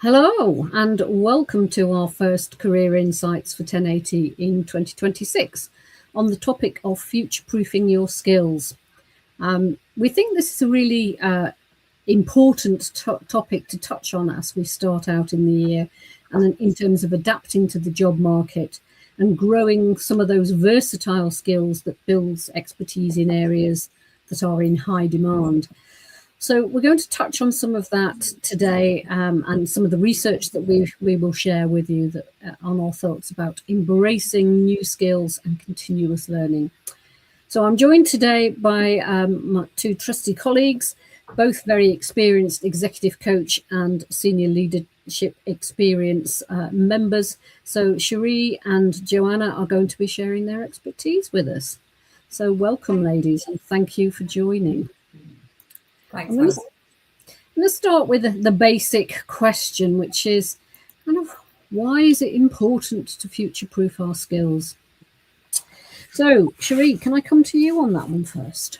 Hello and welcome to our first Career Insights for 1080 in 2026 on the topic of future-proofing your skills. We think this is a really important topic to touch on as we start out in the year, and in terms of adapting to the job market and growing some of those versatile skills that builds expertise in areas that are in high demand. So we're going to touch on some of that today, and some of the research that we will share with you on our thoughts about embracing new skills and continuous learning. So I'm joined today by my two trusty colleagues, both very experienced executive coach and senior leadership experience members. So Cherie and Joanna are going to be sharing their expertise with us. So welcome, ladies, and thank you for joining. Thanks. I'm going to start with the basic question, which is kind of why is it important to future-proof our skills? So, Cherie, can I come to you on that one first?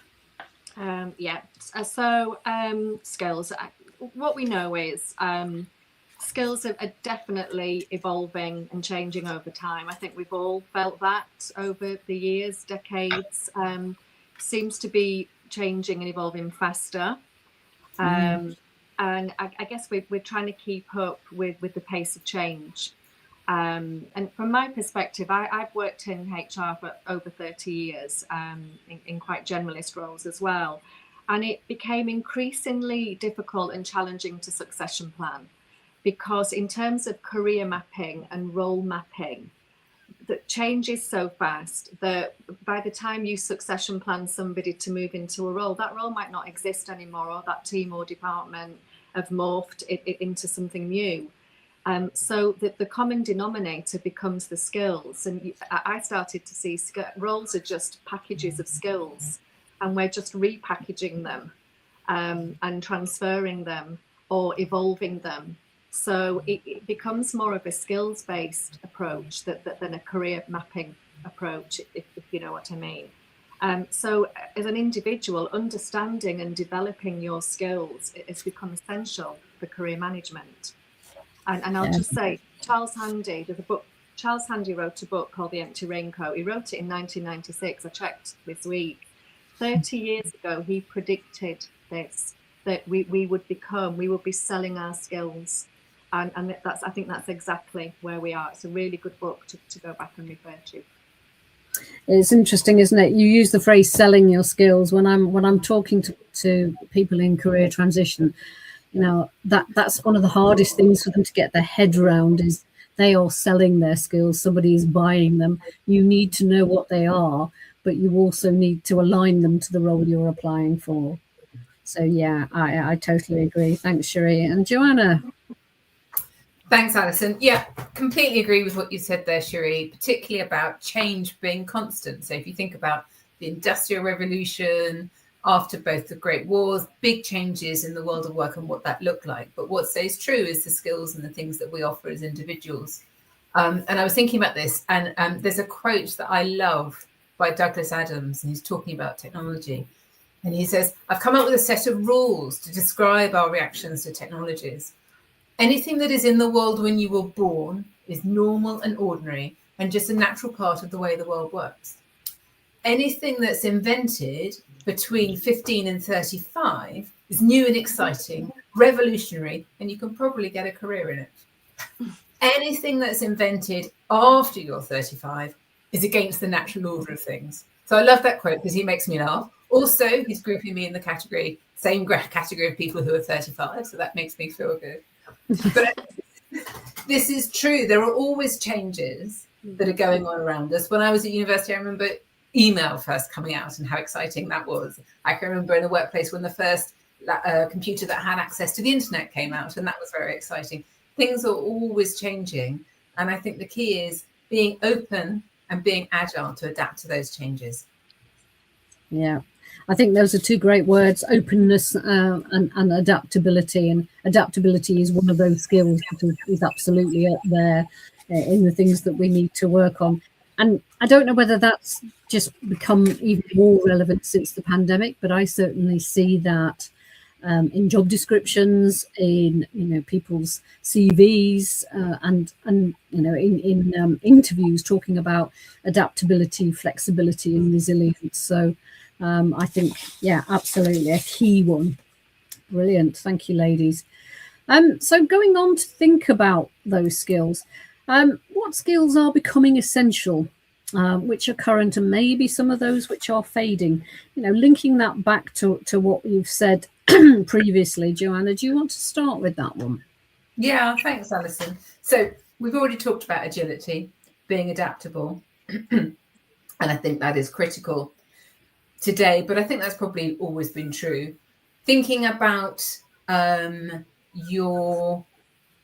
Skills. What we know is skills are definitely evolving and changing over time. I think we've all felt that over the years, decades. Seems to be changing and evolving faster. And I guess we're trying to keep up with the pace of change. And from my perspective, I've worked in HR for over 30 years, in quite generalist roles as well. And it became increasingly difficult and challenging to succession plan, because in terms of career mapping and role mapping, that change is so fast that by the time you succession plan somebody to move into a role, that role might not exist anymore, or that team or department have morphed it into something new. So the common denominator becomes the skills. And I started to see roles are just packages of skills, and we're just repackaging them and transferring them or evolving them. So it becomes more of a skills-based approach than a career mapping approach, if you know what I mean. So as an individual, understanding and developing your skills has become essential for career management. And I'll just say, Charles Handy, there's a book, Charles Handy wrote a book called The Empty Raincoat. He wrote it in 1996. I checked this week. 30 years ago, he predicted this, that we would be selling our skills. And I think that's exactly where we are. It's a really good book to go back and refer to. It's interesting, isn't it? You use the phrase selling your skills. When I'm talking to people in career transition, you know, that's one of the hardest things for them to get their head around, is they are selling their skills. Somebody is buying them. You need to know what they are, but you also need to align them to the role you're applying for. So yeah, I totally agree. Thanks, Cherie. And Joanna. Thanks, Alison. Yeah, completely agree with what you said there, Cherie, particularly about change being constant. So if you think about the Industrial Revolution, after both the Great Wars, big changes in the world of work and what that looked like. But what stays true is the skills and the things that we offer as individuals. And I was thinking about this, and there's a quote that I love by Douglas Adams, and he's talking about technology. And he says, "I've come up with a set of rules to describe our reactions to technologies. Anything that is in the world when you were born is normal and ordinary and just a natural part of the way the world works. Anything that's invented between 15 and 35 is new and exciting, revolutionary, and you can probably get a career in it. Anything that's invented after you're 35 is against the natural order of things." So I love that quote because he makes me laugh. Also, he's grouping me in the same category of people who are 35, so that makes me feel good. But this is true. There are always changes that are going on around us. When I was at university, I remember email first coming out and how exciting that was. I can remember in the workplace when the first computer that had access to the internet came out, and that was very exciting. Things are always changing. And I think the key is being open and being agile to adapt to those changes. Yeah. I think those are two great words, openness and adaptability. And adaptability is one of those skills that is absolutely up there in the things that we need to work on. And I don't know whether that's just become even more relevant since the pandemic, but I certainly see that in job descriptions, in people's CVs, and in interviews, talking about adaptability, flexibility, and resilience. So I think, yeah, absolutely a key one. Brilliant, thank you, ladies. So going on to think about those skills, what skills are becoming essential, which are current, and maybe some of those which are fading? Linking that back to what you've said previously. Joanna, do you want to start with that one? Yeah, thanks, Alison. So we've already talked about agility, being adaptable, and I think that is critical today, but I think that's probably always been true. Thinking about your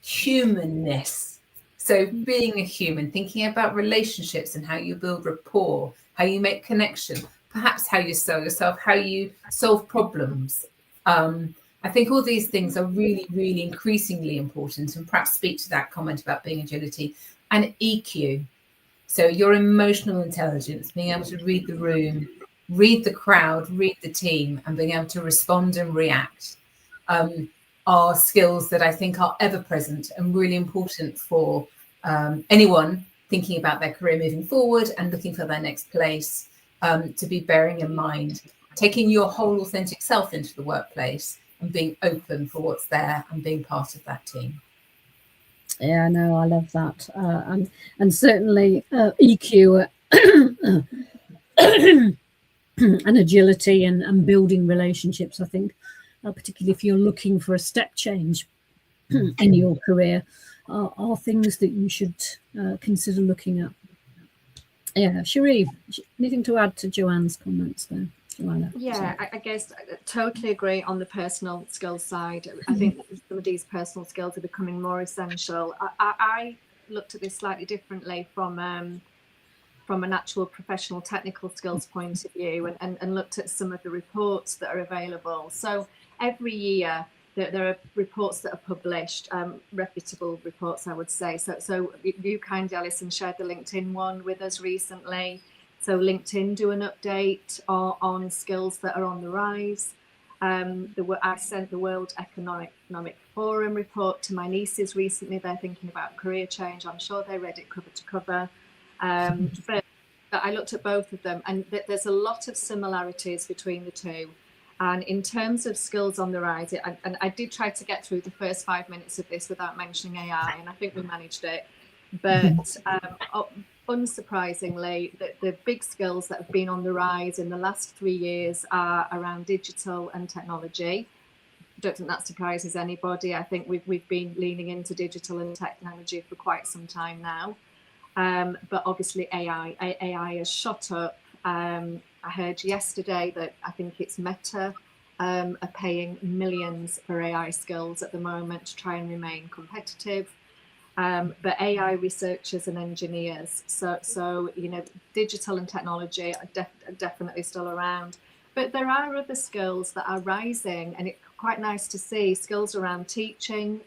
humanness. So being a human, thinking about relationships and how you build rapport, how you make connection, perhaps how you sell yourself, how you solve problems. I think all these things are really, really increasingly important, and perhaps speak to that comment about being agility. And EQ, so your emotional intelligence, being able to read the room, read the crowd, read the team, and being able to respond and react, are skills that I think are ever present and really important for anyone thinking about their career moving forward and looking for their next place, to be bearing in mind, taking your whole authentic self into the workplace and being open for what's there and being part of that team. Yeah, no, I love that. And certainly EQ and agility and building relationships, I think, particularly if you're looking for a step change in your career, are things that you should consider looking at. Yeah, Cherie, anything to add to Joanne's comments there? Joanna, yeah, I guess I totally agree on the personal skills side. I think some of these personal skills are becoming more essential. I looked at this slightly differently from an actual professional technical skills point of view, and looked at some of the reports that are available. So every year there are reports that are published, reputable reports, I would say. So you kindly, Alison, shared the LinkedIn one with us recently. So LinkedIn do an update on skills that are on the rise. I sent the World Economic Forum report to my nieces recently. They're thinking about career change. I'm sure they read it cover to cover. But I looked at both of them, and there's a lot of similarities between the two. And in terms of skills on the rise, and I did try to get through the first 5 minutes of this without mentioning AI, and I think we managed it. But unsurprisingly, the big skills that have been on the rise in the last 3 years are around digital and technology. I don't think that surprises anybody. I think we've been leaning into digital and technology for quite some time now. But obviously AI has shot up. I heard yesterday that I think it's Meta are paying millions for AI skills at the moment to try and remain competitive. But AI researchers and engineers, so digital and technology are definitely still around. But there are other skills that are rising, and it's quite nice to see skills around teaching,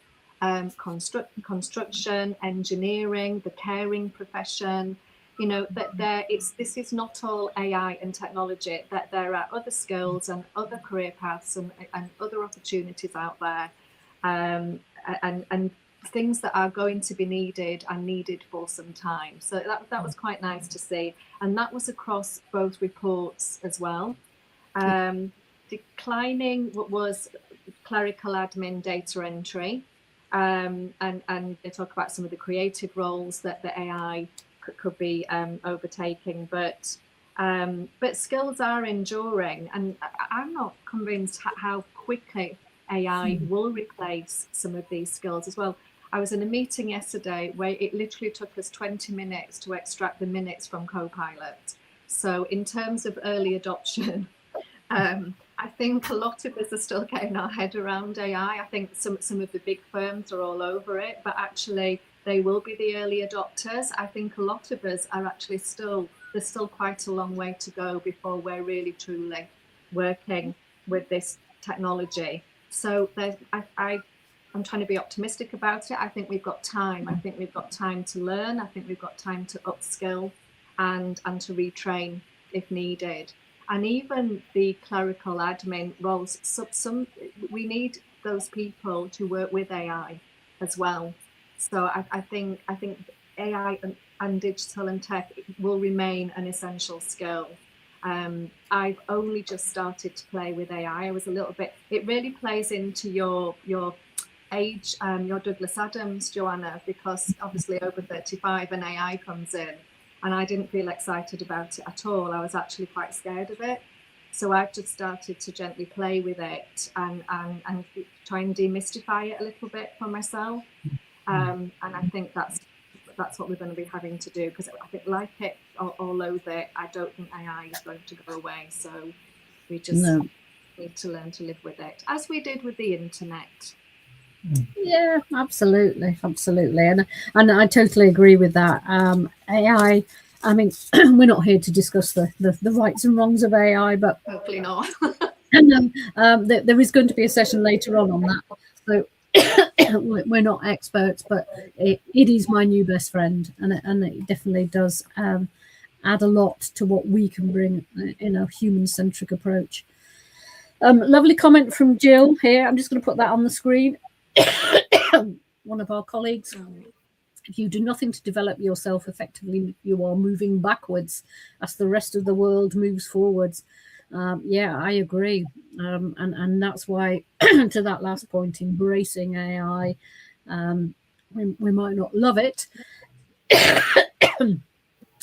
construction, engineering, the caring profession. This is not all AI and technology. That there are other skills and other career paths and other opportunities out there, and things that are going to be needed and needed for some time. So that was quite nice to see, and that was across both reports as well. Declining what was clerical admin, data entry, and they talk about some of the creative roles that the AI could be overtaking, but skills are enduring, and I'm not convinced how quickly AI will replace some of these skills as well. I was in a meeting yesterday where it literally took us 20 minutes to extract the minutes from Copilot. So in terms of early adoption, I think a lot of us are still getting our head around AI. I think some of the big firms are all over it, but actually they will be the early adopters. I think a lot of us are actually there's still quite a long way to go before we're really truly working with this technology. So I'm trying to be optimistic about it. I think we've got time. I think we've got time to learn. I think we've got time to upskill and to retrain if needed. and even the clerical admin roles. We need those people to work with AI as well. So I think AI and digital and tech will remain an essential skill. I've only just started to play with AI. I was a little bit. It really plays into your age, your Douglas Adams, Joanna, because obviously over 35 and AI comes in, and I didn't feel excited about it at all. I was actually quite scared of it. So I've just started to gently play with it and try and demystify it a little bit for myself. And I think that's what we're going to be having to do, because I think, like it or loathe it, I don't think AI is going to go away. So we just need to learn to live with it, as we did with the internet. Yeah, absolutely, and I totally agree with that. AI, I mean, we're not here to discuss the rights and wrongs of AI, but hopefully not. And there is going to be a session later on that. So we're not experts, but it is my new best friend, and it definitely does add a lot to what we can bring in a human-centric approach. Lovely comment from Jill here. I'm just going to put that on the screen. One of our colleagues. If you do nothing to develop yourself effectively, you are moving backwards as the rest of the world moves forwards. Yeah, I agree. And that's why, to that last point, embracing AI, we might not love it,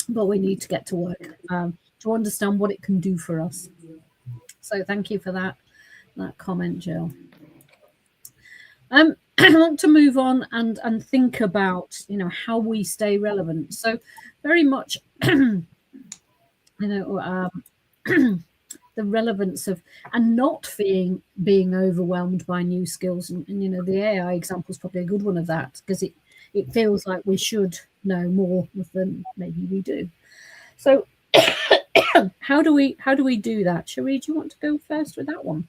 but we need to get to work to understand what it can do for us. So thank you for that comment, Jill. I want to move on and think about, how we stay relevant. So very much, the relevance of, and not being overwhelmed by new skills. And the AI example is probably a good one of that, because it feels like we should know more than maybe we do. So how do we do that? Cherie, do you want to go first with that one?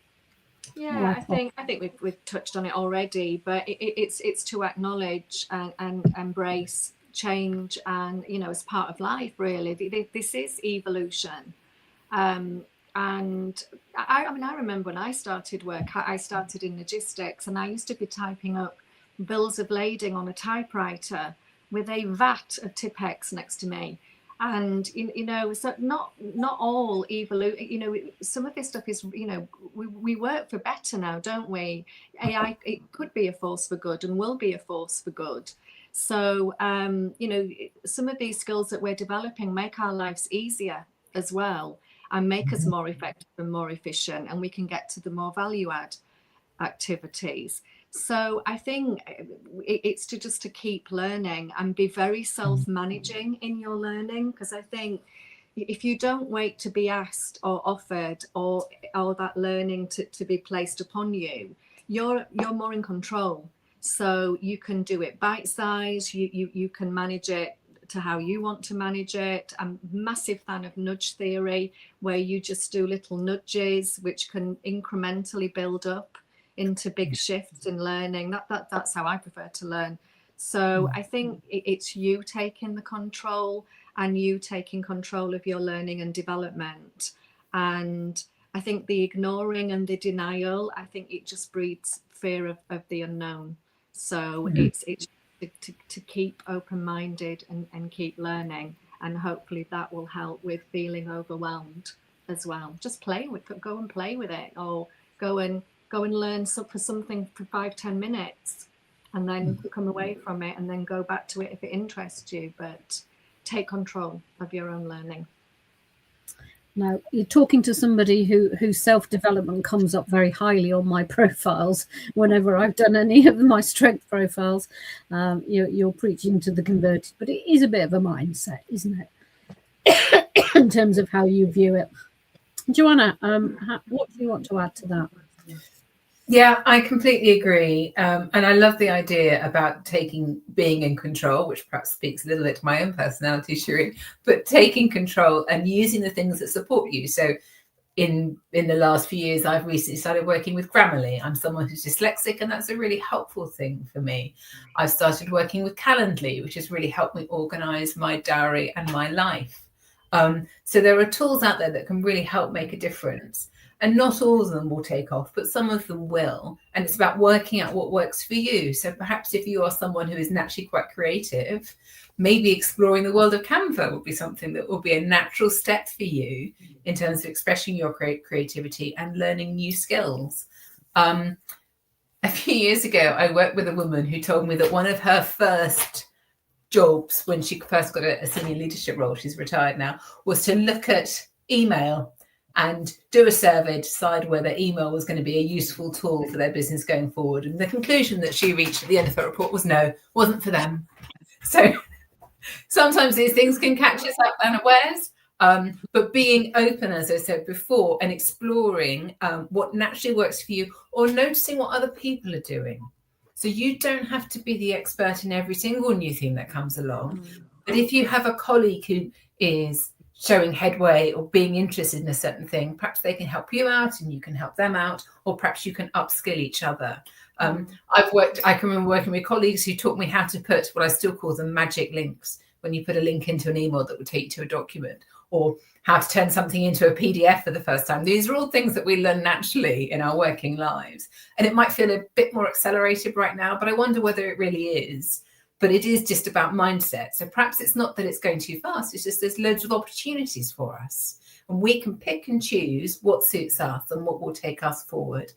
Yeah, I think we've touched on it already, but it's to acknowledge and embrace change, and as part of life, really. This is evolution, and I mean, I remember when I started work, I started in logistics, and I used to be typing up bills of lading on a typewriter with a vat of Tipex next to me. And so not all evolution. Some of this stuff is, we work for better now, don't we? AI, it could be a force for good and will be a force for good. So some of these skills that we're developing make our lives easier as well, and make us more effective and more efficient, and we can get to the more value add activities. So I think it's to keep learning and be very self-managing in your learning, because I think if you don't wait to be asked or offered or that learning to be placed upon you, you're more in control. So you can do it bite-sized, you can manage it to how you want to manage it. I'm a massive fan of nudge theory, where you just do little nudges which can incrementally build up into big shifts in learning. That's how I prefer to learn. So I think it's you taking the control, and you taking control of your learning and development. And I think the ignoring and the denial, I think it just breeds fear of the unknown. So it's to keep open-minded and keep learning, and hopefully that will help with feeling overwhelmed as well. Just go and play with it, or go and learn for something for 5-10 minutes, and then come away from it, and then go back to it if it interests you. But take control of your own learning. Now, you're talking to somebody whose self-development comes up very highly on my profiles whenever I've done any of my strength profiles. You're preaching to the converted, but it is a bit of a mindset, isn't it? In terms of how you view it. Joanna, what do you want to add to that? Yeah, I completely agree. And I love the idea about being in control, which perhaps speaks a little bit to my own personality, Cherie, but taking control and using the things that support you. So in the last few years, I've recently started working with Grammarly. I'm someone who's dyslexic, and that's a really helpful thing for me. I've started working with Calendly, which has really helped me organize my diary and my life. So there are tools out there that can really help make a difference. And not all of them will take off, but some of them will. And it's about working out what works for you. So perhaps if you are someone who is naturally quite creative, maybe exploring the world of Canva would be something that will be a natural step for you in terms of expressing your creativity and learning new skills. A few years ago, I worked with a woman who told me that one of her first jobs when she first got a senior leadership role, she's retired now, was to look at email and do a survey to decide whether email was going to be a useful tool for their business going forward. And the conclusion that she reached at the end of her report was no, wasn't for them. So sometimes these things can catch us up unawares, but being open, as I said before, and exploring what naturally works for you, or noticing what other people are doing. So you don't have to be the expert in every single new thing that comes along. But if you have a colleague who is showing headway or being interested in a certain thing, perhaps they can help you out and you can help them out, or perhaps you can upskill each other. I can remember working with colleagues who taught me how to put what I still call them magic links, when you put a link into an email that would take you to a document, or how to turn something into a PDF for the first time. These are all things that we learn naturally in our working lives. And it might feel a bit more accelerated right now, but I wonder whether it really is. But it is just about mindset. So perhaps it's not that it's going too fast, it's just there's loads of opportunities for us. And we can pick and choose what suits us and what will take us forward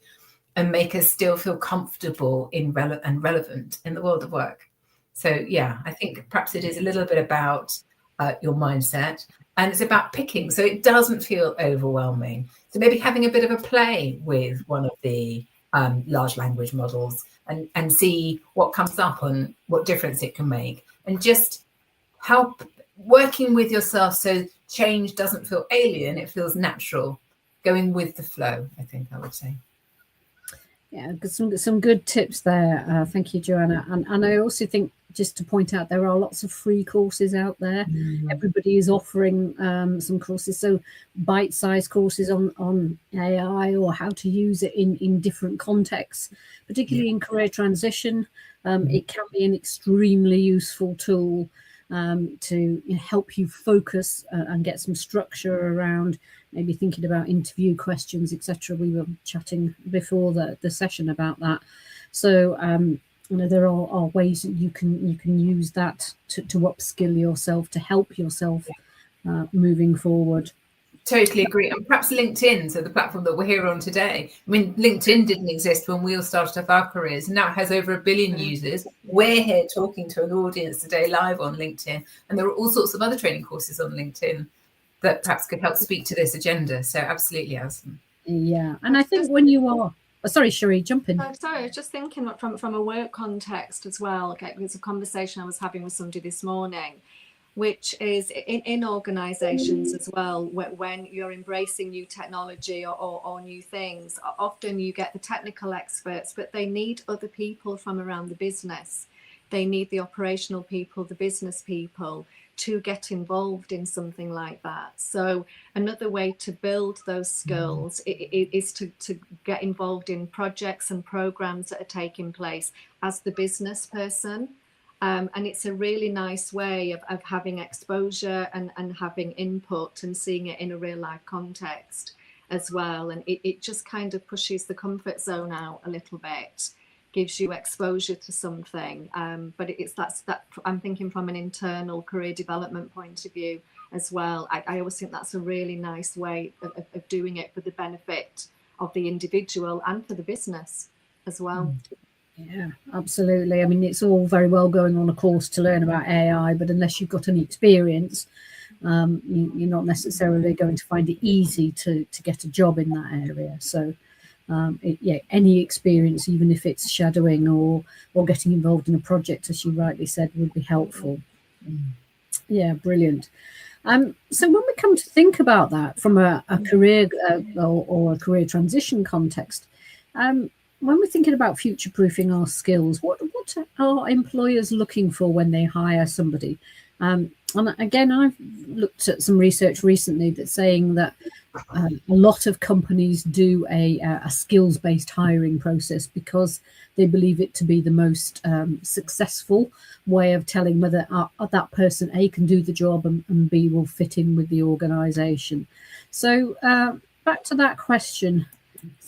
and make us still feel comfortable and relevant in the world of work. So yeah, I think perhaps it is a little bit about your mindset, and it's about picking so it doesn't feel overwhelming. So maybe having a bit of a play with one of the large language models and see what comes up and what difference it can make, and just help working with yourself so change doesn't feel alien, it feels natural, going with the flow, I think I would say. Yeah, some good tips there. Thank you, Joanna. And I also think, just to point out, there are lots of free courses out there. Everybody is offering some courses, so bite-sized courses on AI or how to use it in different contexts, particularly in career transition. It can be an extremely useful tool to help you focus and get some structure around maybe thinking about interview questions, etc. We were chatting before the session about that. So there are ways that you can use that to upskill yourself, to help yourself moving forward. Totally agree. And perhaps LinkedIn, so the platform that we're here on today. I mean, LinkedIn didn't exist when we all started off our careers. Now it has over 1 billion users. We're here talking to an audience today live on LinkedIn. And there are all sorts of other training courses on LinkedIn that perhaps could help speak to this agenda. So absolutely, Alison. Yeah. And I think when you are... Oh, sorry, Cherie, jump in. Sorry, I was just thinking from a work context as well. Okay, it's a conversation I was having with somebody this morning, which is in organisations as well, when you're embracing new technology or new things, often you get the technical experts, but they need other people from around the business. They need the operational people, the business people, to get involved in something like that. So another way to build those skills is to get involved in projects and programs that are taking place as the business person. And it's a really nice way of having exposure and having input and seeing it in a real life context as well. And it just kind of pushes the comfort zone out a little bit, gives you exposure to something. But it's that I'm thinking from an internal career development point of view as well. I always think that's a really nice way of doing it for the benefit of the individual and for the business as well. Yeah, absolutely. I mean, it's all very well going on a course to learn about AI, but unless you've got any experience, you're not necessarily going to find it easy to get a job in that area. So any experience, even if it's shadowing or getting involved in a project, as you rightly said, would be helpful. Yeah, brilliant. So when we come to think about that from a career or a career transition context, when we're thinking about future-proofing our skills, what are employers looking for when they hire somebody? And again, I've looked at some research recently that's saying that a lot of companies do a skills-based hiring process because they believe it to be the most successful way of telling whether that person A can do the job and B will fit in with the organisation. So back to that question,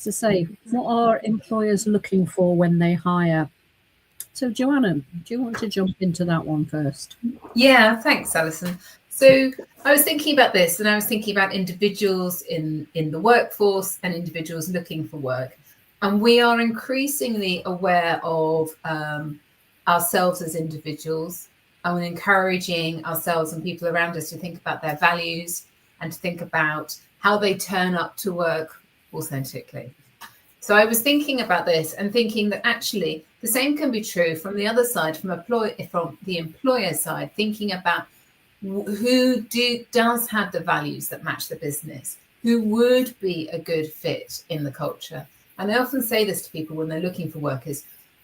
to say, what are employers looking for when they hire? So Joanna, do you want to jump into that one first? Yeah, thanks, Alison. So I was thinking about this, and I was thinking about individuals in the workforce and individuals looking for work. And we are increasingly aware of ourselves as individuals, and encouraging ourselves and people around us to think about their values and to think about how they turn up to work authentically. So I was thinking about this and thinking that actually the same can be true from the other side, from the employer side, thinking about who does have the values that match the business, who would be a good fit in the culture. And I often say this to people when they're looking for workers.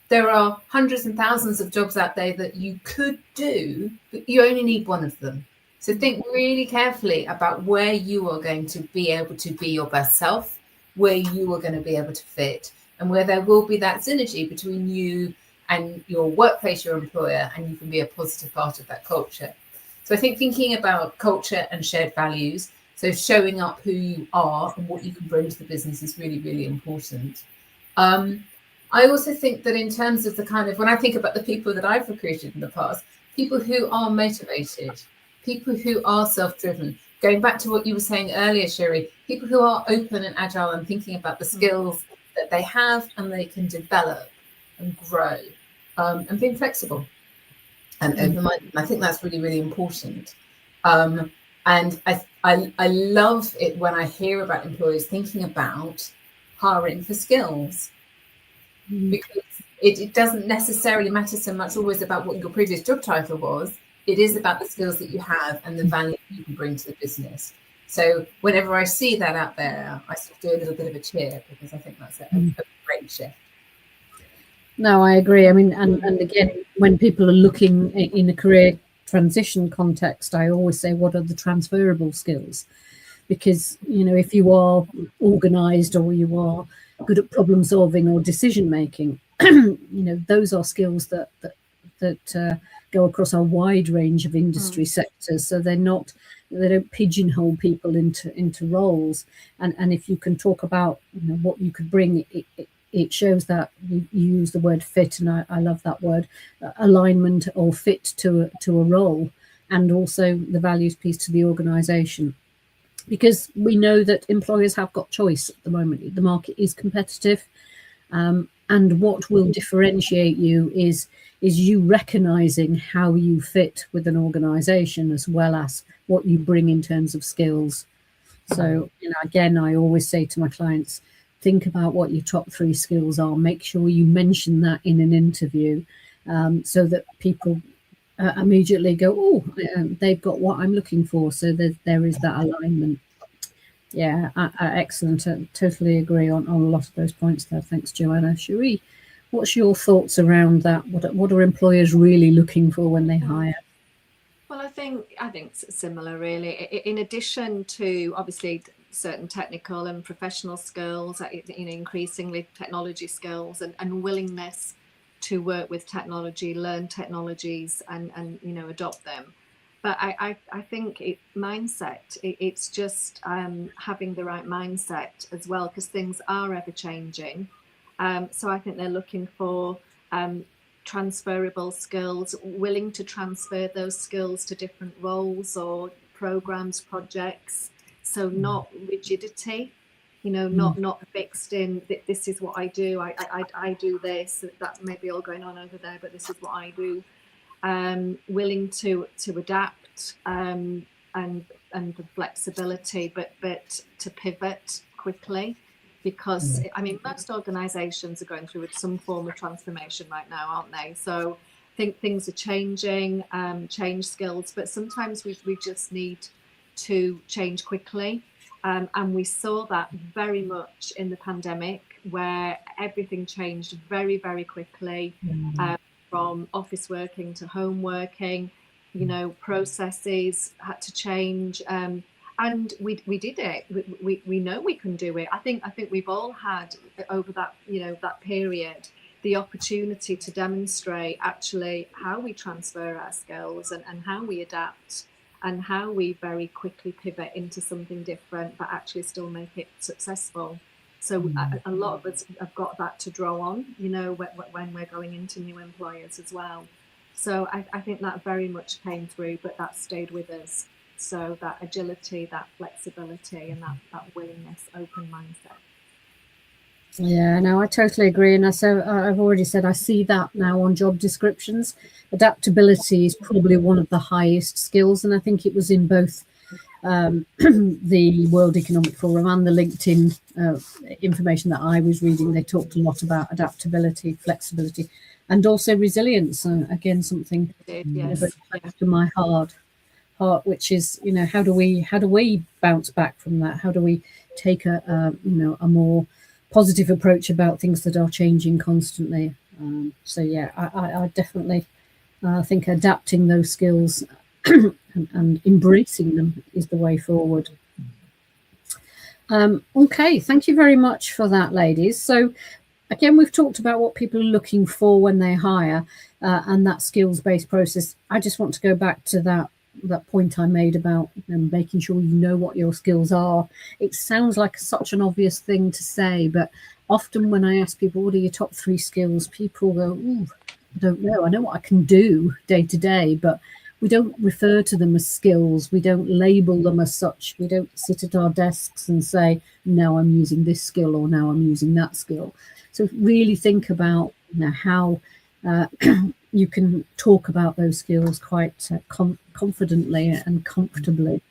There are hundreds and thousands of jobs out there that you could do, but you only need one of them. So think really carefully about where you are going to be able to be your best self, where you are going to be able to fit, and where there will be that synergy between you and your workplace, your employer, and you can be a positive part of that culture. So I think thinking about culture and shared values, so showing up who you are and what you can bring to the business is really, really important. I also think that in terms of the kind of, when I think about the people that I've recruited in the past, people who are motivated, people who are self-driven, going back to what you were saying earlier, Sherry, people who are open and agile and thinking about the skills that they have and they can develop and grow, and being flexible and open-minded. I think that's really, really important. And I love it when I hear about employers thinking about hiring for skills, because it doesn't necessarily matter so much always about what your previous job title was. It is about the skills that you have and the value you can bring to the business. So whenever I see that out there, I sort of do a little bit of a cheer, because I think that's a great shift. No, I agree. I mean, and again, when people are looking in a career transition context, I always say, what are the transferable skills? Because, you know, if you are organized or you are good at problem solving or decision making, you know, those are skills that go across a wide range of industry sectors. So they don't pigeonhole people into roles. And if you can talk about, you know, what you could bring, it shows that you use the word fit, and I love that word, alignment or fit to a role, and also the values piece to the organisation. Because we know that employers have got choice at the moment. The market is competitive, and what will differentiate you is you recognising how you fit with an organisation, as well as what you bring in terms of skills. So, you know, again, I always say to my clients, think about what your top 3 skills are. Make sure you mention that in an interview, so that people immediately go, oh, they've got what I'm looking for. So there is that alignment. Yeah, excellent. I totally agree on a lot of those points there. Thanks, Joanna. Cherie, what's your thoughts around that? What are employers really looking for when they hire? Well, I think it's similar, really. In addition to obviously certain technical and professional skills, you know, increasingly technology skills and willingness to work with technology, learn technologies, and you know, adopt them. But I think mindset. It's just having the right mindset as well, because things are ever changing. So I think they're looking for transferable skills, willing to transfer those skills to different roles or programs, projects. So not rigidity, you know, not fixed in this is what I do. I do this. That may be all going on over there, but this is what I do. Willing to adapt, and the flexibility, but to pivot quickly. Because I mean, most organizations are going through some form of transformation right now, aren't they? So I think things are changing, change skills, but sometimes we just need to change quickly. And we saw that very much in the pandemic, where everything changed very, very quickly, from office working to home working. processes had to change, and we did it. We know we can do it. I think we've all had over that that period the opportunity to demonstrate actually how we transfer our skills and how we adapt and how we very quickly pivot into something different but actually still make it successful. So a lot of us have got that to draw on, when we're going into new employers as well. So I think that very much came through, but that stayed with us. So that agility, that flexibility, and that willingness, open mindset. Yeah, no, I totally agree. And I've already said I see that now on job descriptions. Adaptability is probably one of the highest skills, and I think it was in both the World Economic Forum and the LinkedIn information that I was reading. They talked a lot about adaptability, flexibility, and also resilience. Again, something Yes. very close to my heart, which is how do we bounce back from that? How do we take a more positive approach about things that are changing constantly? So yeah, I definitely think adapting those skills and embracing them is the way forward. Okay, thank you very much for that, ladies. So again, we've talked about what people are looking for when they hire and that skills-based process. I just want to go back to that point I made about making sure you know what your skills are. It sounds like such an obvious thing to say, but often when I ask people, what are your top 3 skills? People go, I don't know. I know what I can do day to day, but we don't refer to them as skills. We don't label them as such. We don't sit at our desks and say, now I'm using this skill or now I'm using that skill. So really think about how you can talk about those skills quite confidently and comfortably.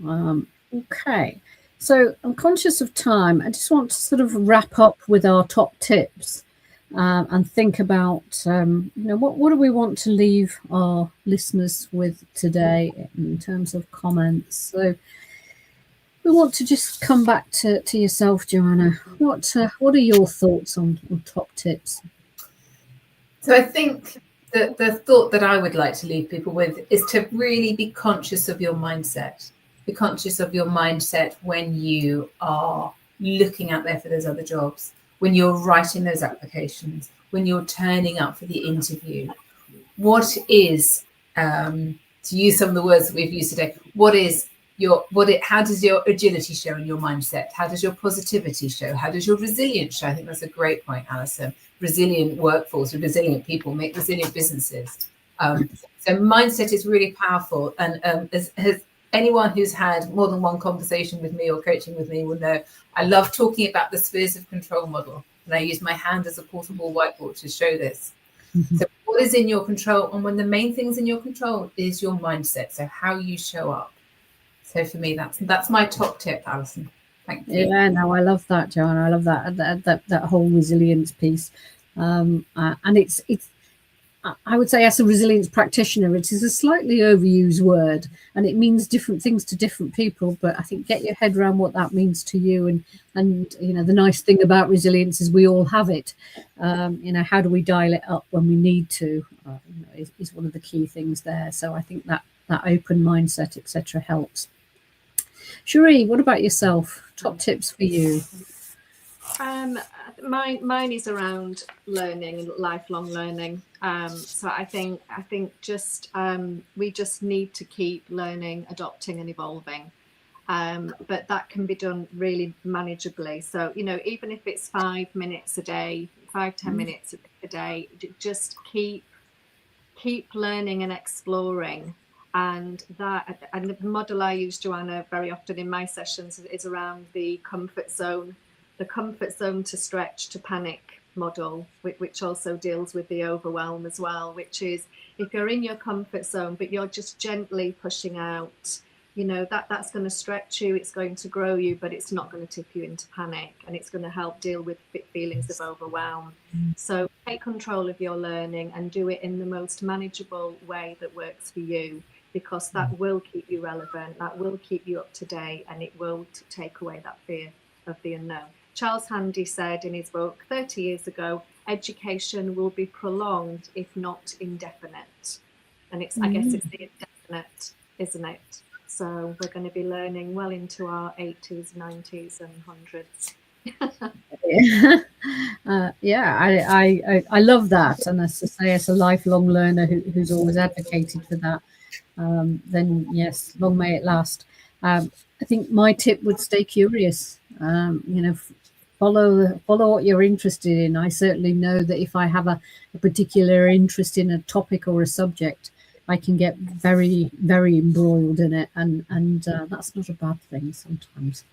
Okay, so I'm conscious of time. I just want to sort of wrap up with our top tips and think about, what do we want to leave our listeners with today in terms of comments. So we want to just come back to yourself, Joanna. What are your thoughts on top tips? So I think the thought that I would like to leave people with is to really be conscious of your mindset. Be conscious of your mindset when you are looking out there for those other jobs, when you're writing those applications, when you're turning up for the interview. What is, to use some of the words that we've used today, how does your agility show in your mindset? How does your positivity show? How does your resilience show? I think that's a great point, Alison. Resilient workforce, resilient people make resilient businesses. So mindset is really powerful. And as anyone who's had more than one conversation with me or coaching with me will know, I love talking about the spheres of control model. And I use my hand as a portable whiteboard to show this. So what is in your control? And one of the main things in your control is your mindset. So how you show up. So for me, that's my top tip, Alison. Thank you. Yeah, no, I love that, Joanna. I love that whole resilience piece. And it's I would say, as a resilience practitioner, it is a slightly overused word, and it means different things to different people. But I think get your head around what that means to you, and the nice thing about resilience is we all have it. How do we dial it up when we need to? Is one of the key things there. So I think that open mindset, etc., helps. Cherie, what about yourself? Top tips for you? Mine is around learning and lifelong learning. So I think just we just need to keep learning, adopting, and evolving. But that can be done really manageably. So even if it's 5 minutes a day, 5-10 minutes a day, just keep learning and exploring. And the model I use, Joanna, very often in my sessions is around the comfort zone to stretch to panic model, which also deals with the overwhelm as well, which is if you're in your comfort zone, but you're just gently pushing out, that's going to stretch you, it's going to grow you, but it's not going to tip you into panic, and it's going to help deal with feelings of overwhelm. So take control of your learning and do it in the most manageable way that works for you, because that will keep you relevant, that will keep you up to date, and it will take away that fear of the unknown. Charles Handy said in his book 30 years ago, education will be prolonged if not indefinite. And I guess it's the indefinite, isn't it? So we're going to be learning well into our 80s, 90s, and 100s. I love that, and as I say, as a lifelong learner who's always advocated for that, then yes, long may it last. I think my tip would stay curious. Follow what you're interested in. I certainly know that if I have a particular interest in a topic or a subject, I can get very, very embroiled in it, and that's not a bad thing sometimes.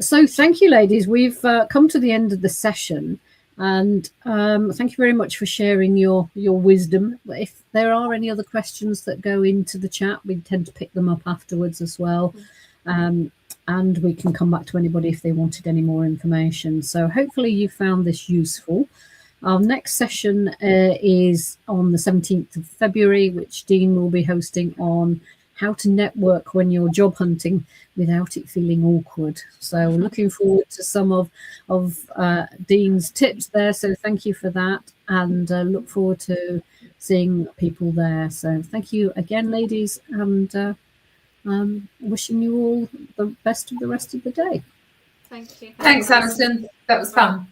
So thank you, ladies. We've come to the end of the session, and thank you very much for sharing your wisdom. If there are any other questions that go into the chat, we tend to pick them up afterwards as well. And we can come back to anybody if they wanted any more information. So hopefully you found this useful. Our next session is on the 17th of February, which Dean will be hosting on how to network when you're job hunting without it feeling awkward. So looking forward to some of Dean's tips there. So thank you for that, and look forward to seeing people there. So thank you again, ladies, and wishing you all the best of the rest of the day. Thank you. Thanks, Alison. That was fun.